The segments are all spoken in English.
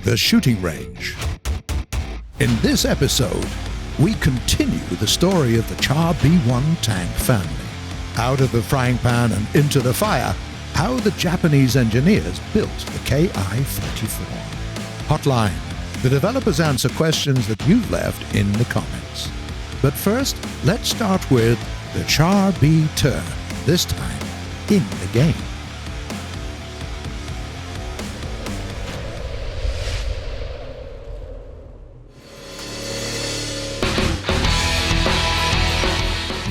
the shooting range. In this episode, we continue the story of the Char B1 tank family. Out of the frying pan and into the fire, how the Japanese engineers built the Ki-44. Hotline. The developers answer questions that you've left in the comments. But first, let's start with the Char B2, this time in the game.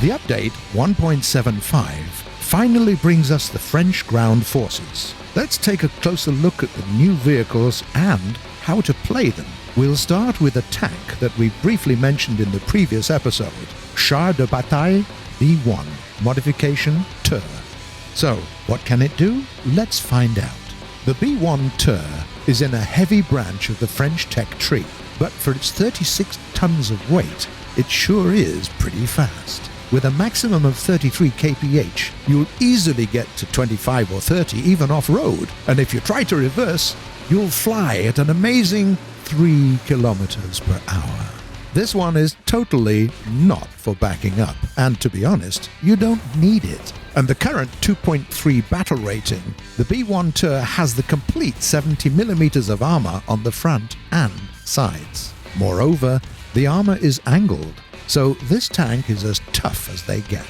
The update 1.75 finally brings us the French ground forces. Let's take a closer look at the new vehicles and how to play them. We'll start with a tank that we briefly mentioned in the previous episode, Char de Bataille B1, modification Tur. So, what can it do? Let's find out. The B1 Tur is in a heavy branch of the French tech tree, but for its 36 tons of weight, it sure is pretty fast. With a maximum of 33 kph, you'll easily get to 25 or 30 even off-road, and if you try to reverse, you'll fly at an amazing 3 kilometers per hour. This one is totally not for backing up, and to be honest, you don't need it. And the current 2.3 battle rating, the B1 Tur has the complete 70mm of armor on the front and sides. Moreover, the armor is angled, so this tank is as tough as they get.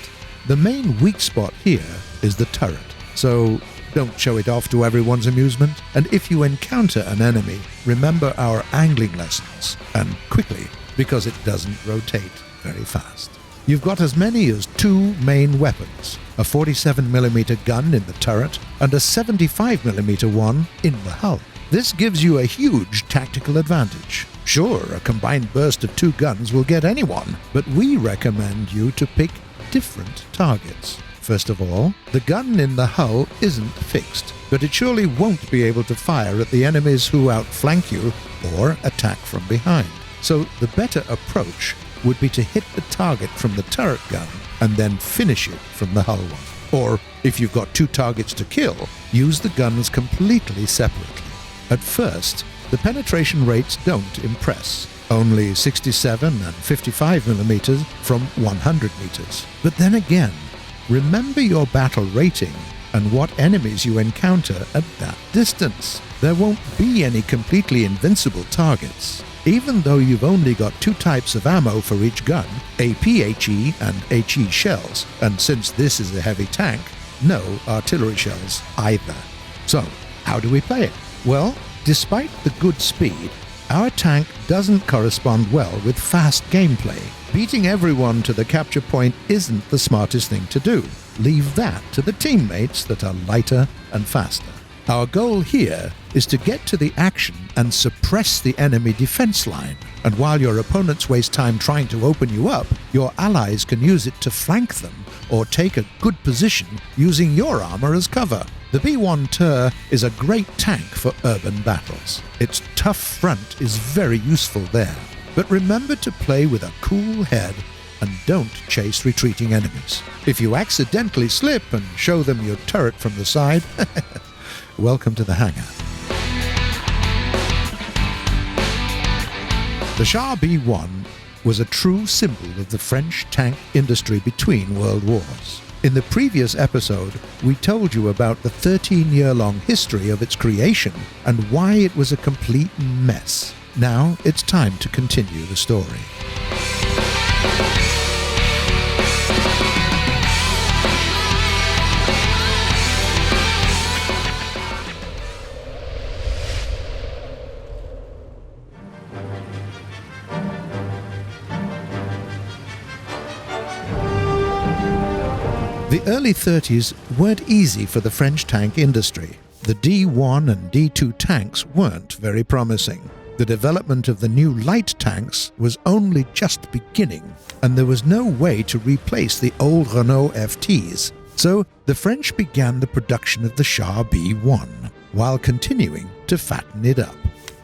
The main weak spot here is the turret, so don't show it off to everyone's amusement, and if you encounter an enemy, remember our angling lessons, and quickly, because it doesn't rotate very fast. You've got as many as 2 main weapons, a 47mm gun in the turret and a 75mm one in the hull. This gives you a huge tactical advantage. Sure, a combined burst of 2 guns will get anyone, but we recommend you to pick different targets. First of all, the gun in the hull isn't fixed, but it surely won't be able to fire at the enemies who outflank you or attack from behind. So the better approach would be to hit the target from the turret gun and then finish it from the hull one. Or, if you've got 2 targets to kill, use the guns completely separately. At first, the penetration rates don't impress, only 67 and 55mm from 100 meters. But then again, remember your battle rating and what enemies you encounter at that distance. There won't be any completely invincible targets. Even though you've only got 2 types of ammo for each gun, APHE and HE shells, and since this is a heavy tank, no artillery shells either. So, how do we play it? Well, despite the good speed, our tank doesn't correspond well with fast gameplay. Beating everyone to the capture point isn't the smartest thing to do. Leave that to the teammates that are lighter and faster. Our goal here is to get to the action and suppress the enemy defense line. And while your opponents waste time trying to open you up, your allies can use it to flank them or take a good position using your armor as cover. The B1 Tur is a great tank for urban battles. Its tough front is very useful there. But remember to play with a cool head and don't chase retreating enemies. If you accidentally slip and show them your turret from the side, welcome to the hangar. The Char B1 was a true symbol of the French tank industry between world wars. In the previous episode, we told you about the 13-year-long history of its creation and why it was a complete mess. Now it's time to continue the story. The early 30s weren't easy for the French tank industry. The D1 and D2 tanks weren't very promising. The development of the new light tanks was only just beginning, and there was no way to replace the old Renault FTs. So the French began the production of the Char B1, while continuing to fatten it up.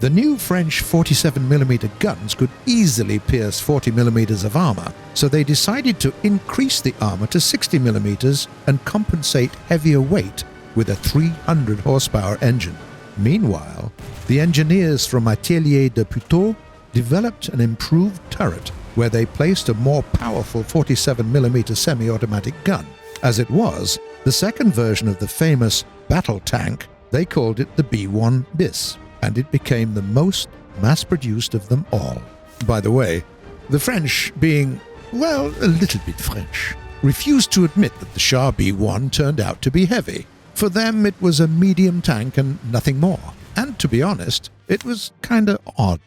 The new French 47mm guns could easily pierce 40mm of armor, so they decided to increase the armor to 60mm and compensate heavier weight with a 300 horsepower engine. Meanwhile, the engineers from Atelier de Puteaux developed an improved turret where they placed a more powerful 47mm semi-automatic gun. As it was, the second version of the famous battle tank, they called it the B1 bis, and it became the most mass-produced of them all. By the way, the French, being, well, a little bit French, refused to admit that the Char B1 turned out to be heavy. For them, it was a medium tank and nothing more. And to be honest, it was kinda odd.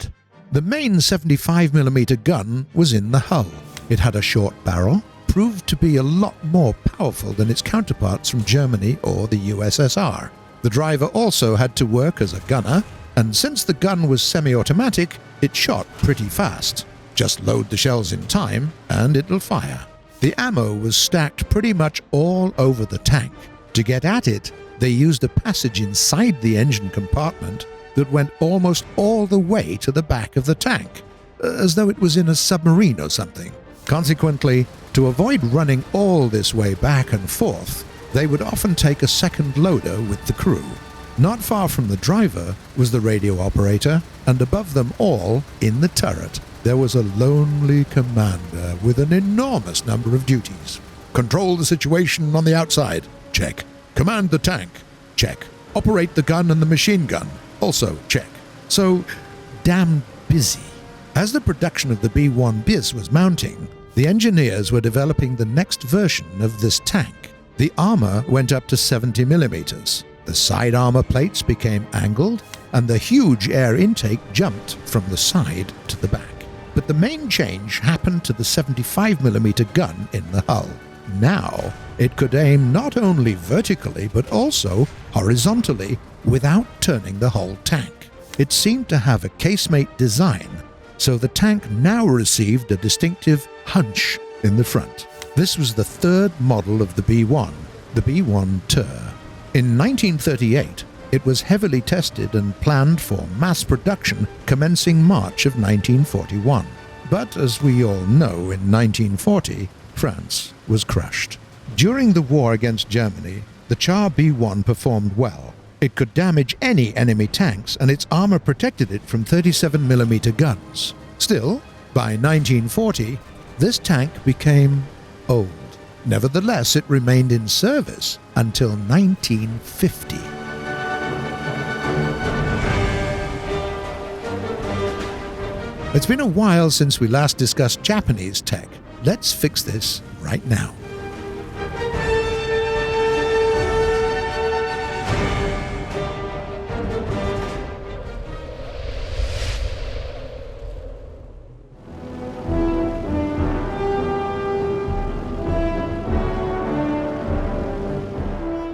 The main 75mm gun was in the hull. It had a short barrel, proved to be a lot more powerful than its counterparts from Germany or the USSR. The driver also had to work as a gunner, and since the gun was semi-automatic, it shot pretty fast. Just load the shells in time, and it'll fire. The ammo was stacked pretty much all over the tank. To get at it, they used a passage inside the engine compartment that went almost all the way to the back of the tank, as though it was in a submarine or something. Consequently, to avoid running all this way back and forth, they would often take a second loader with the crew. Not far from the driver was the radio operator, and above them all, in the turret, there was a lonely commander with an enormous number of duties. Control the situation on the outside. Check. Command the tank. Check. Operate the gun and the machine gun. Also, check. So, damn busy. As the production of the B1 bis was mounting, the engineers were developing the next version of this tank. The armor went up to 70mm. The side armor plates became angled, and the huge air intake jumped from the side to the back. But the main change happened to the 75mm gun in the hull. Now, it could aim not only vertically but also horizontally without turning the whole tank. It seemed to have a casemate design, so the tank now received a distinctive hunch in the front. This was the third model of the B1, the B1 Tur. In 1938, it was heavily tested and planned for mass production commencing March of 1941. But as we all know, in 1940, France was crushed. During the war against Germany, the Char B1 performed well. It could damage any enemy tanks, and its armor protected it from 37mm guns. Still, by 1940, this tank became old. Nevertheless, it remained in service until 1950. It's been a while since we last discussed Japanese tech. Let's fix this right now.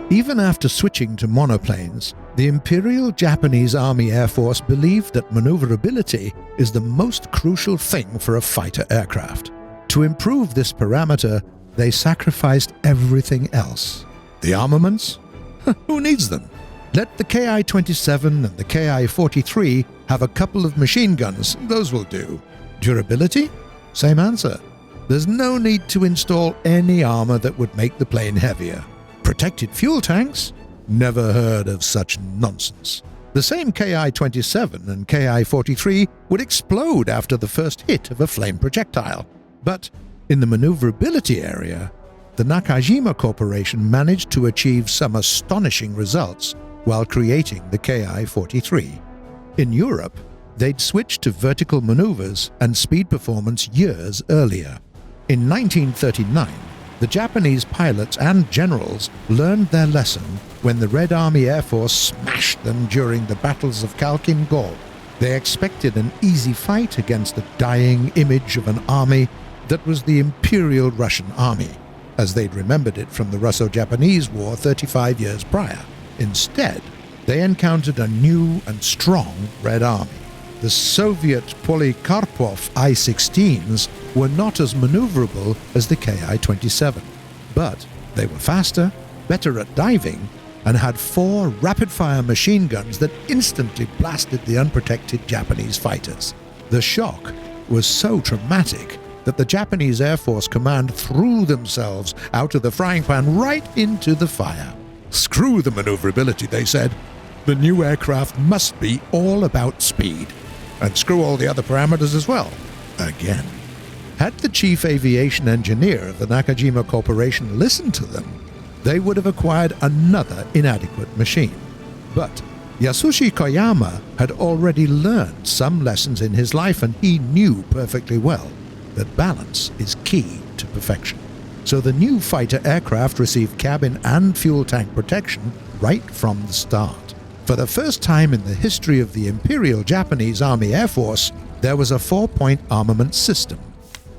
Even after switching to monoplanes, the Imperial Japanese Army Air Force believed that maneuverability is the most crucial thing for a fighter aircraft. To improve this parameter, they sacrificed everything else. The armaments? Who needs them? Let the Ki-27 and the Ki-43 have a couple of machine guns, those will do. Durability? Same answer. There's no need to install any armor that would make the plane heavier. Protected fuel tanks? Never heard of such nonsense. The same Ki-27 and Ki-43 would explode after the first hit of a flame projectile. But in the maneuverability area, the Nakajima Corporation managed to achieve some astonishing results while creating the Ki-43. In Europe, they'd switched to vertical maneuvers and speed performance years earlier. In 1939, the Japanese pilots and generals learned their lesson when the Red Army Air Force smashed them during the battles of Khalkhin Gol. They expected an easy fight against a dying image of an army that was the Imperial Russian Army, as they'd remembered it from the Russo-Japanese War 35 years prior. Instead, they encountered a new and strong Red Army. The Soviet Polikarpov I-16s were not as maneuverable as the Ki-27, but they were faster, better at diving, and had 4 rapid-fire machine guns that instantly blasted the unprotected Japanese fighters. The shock was so traumatic that the Japanese Air Force Command threw themselves out of the frying pan right into the fire. Screw the maneuverability, they said. The new aircraft must be all about speed. And screw all the other parameters as well. Again. Had the chief aviation engineer of the Nakajima Corporation listened to them, they would have acquired another inadequate machine. But Yasushi Koyama had already learned some lessons in his life, and he knew perfectly well that balance is key to perfection. So the new fighter aircraft received cabin and fuel tank protection right from the start. For the first time in the history of the Imperial Japanese Army Air Force, there was a 4-point armament system.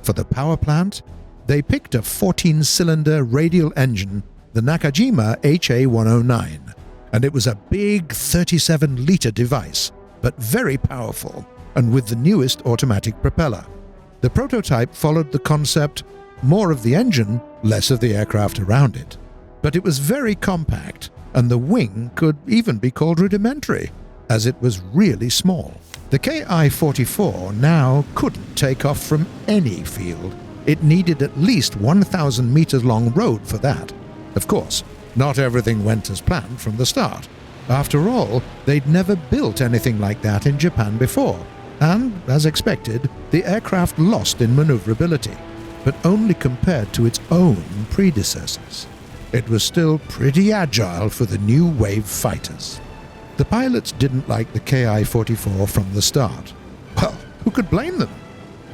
For the power plant, they picked a 14-cylinder radial engine, the Nakajima HA-109, and it was a big 37-liter device, but very powerful, and with the newest automatic propeller. The prototype followed the concept, more of the engine, less of the aircraft around it. But it was very compact, and the wing could even be called rudimentary, as it was really small. The Ki-44 now couldn't take off from any field. It needed at least 1,000 meters long road for that. Of course, not everything went as planned from the start. After all, they'd never built anything like that in Japan before, and, as expected, the aircraft lost in maneuverability, but only compared to its own predecessors. It was still pretty agile for the new wave fighters. The pilots didn't like the Ki-44 from the start. Well, who could blame them?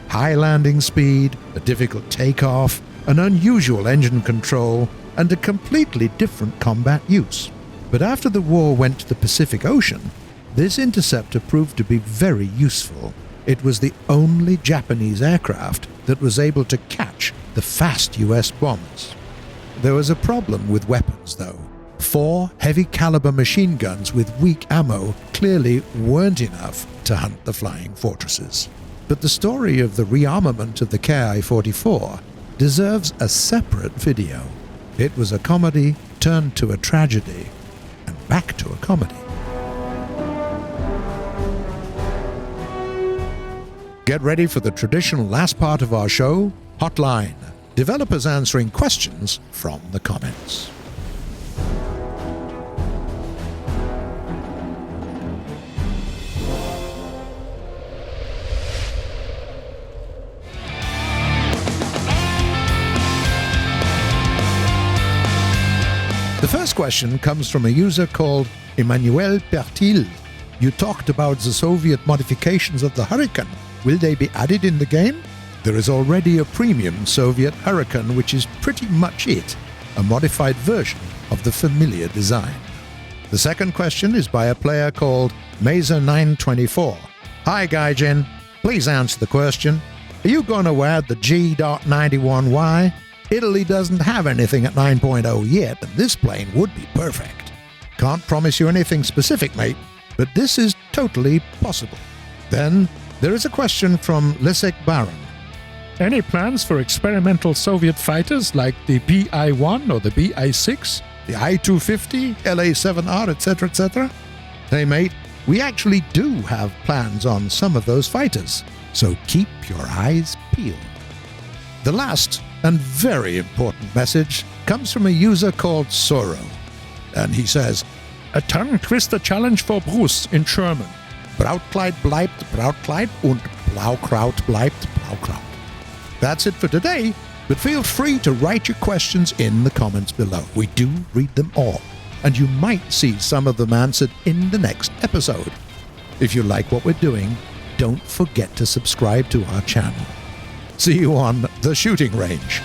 High landing speed, a difficult takeoff, an unusual engine control, and a completely different combat use. But after the war went to the Pacific Ocean, this interceptor proved to be very useful. It was the only Japanese aircraft that was able to catch the fast US bombers. There was a problem with weapons, though. 4 heavy-caliber machine guns with weak ammo clearly weren't enough to hunt the flying fortresses. But the story of the rearmament of the Ki-44 deserves a separate video. It was a comedy turned to a tragedy, and back to a comedy. Get ready for the traditional last part of our show, Hotline. Developers answering questions from the comments. The first question comes from a user called Emmanuel Pertil. You talked about the Soviet modifications of the Hurricane. Will they be added in the game? There is already a premium Soviet Hurricane, which is pretty much it, a modified version of the familiar design. The second question is by a player called Mazer924. Hi Gaijin, please answer the question. Are you going to add the G.91Y? Italy doesn't have anything at 9.0 yet, and this plane would be perfect. Can't promise you anything specific, mate, but this is totally possible. Then, there is a question from Lisek Baron. Any plans for experimental Soviet fighters like the BI-1 or the BI-6, the I-250, LA-7R, etc., etc.? Hey, mate, we actually do have plans on some of those fighters, so keep your eyes peeled. The last and very important message comes from a user called Soro, and he says, a tongue twister challenge for Bruce in German. Brautkleid bleibt Brautkleid und Blaukraut bleibt Blaukraut. That's it for today, but feel free to write your questions in the comments below. We do read them all, and you might see some of them answered in the next episode. If you like what we're doing, don't forget to subscribe to our channel. See you on the shooting range.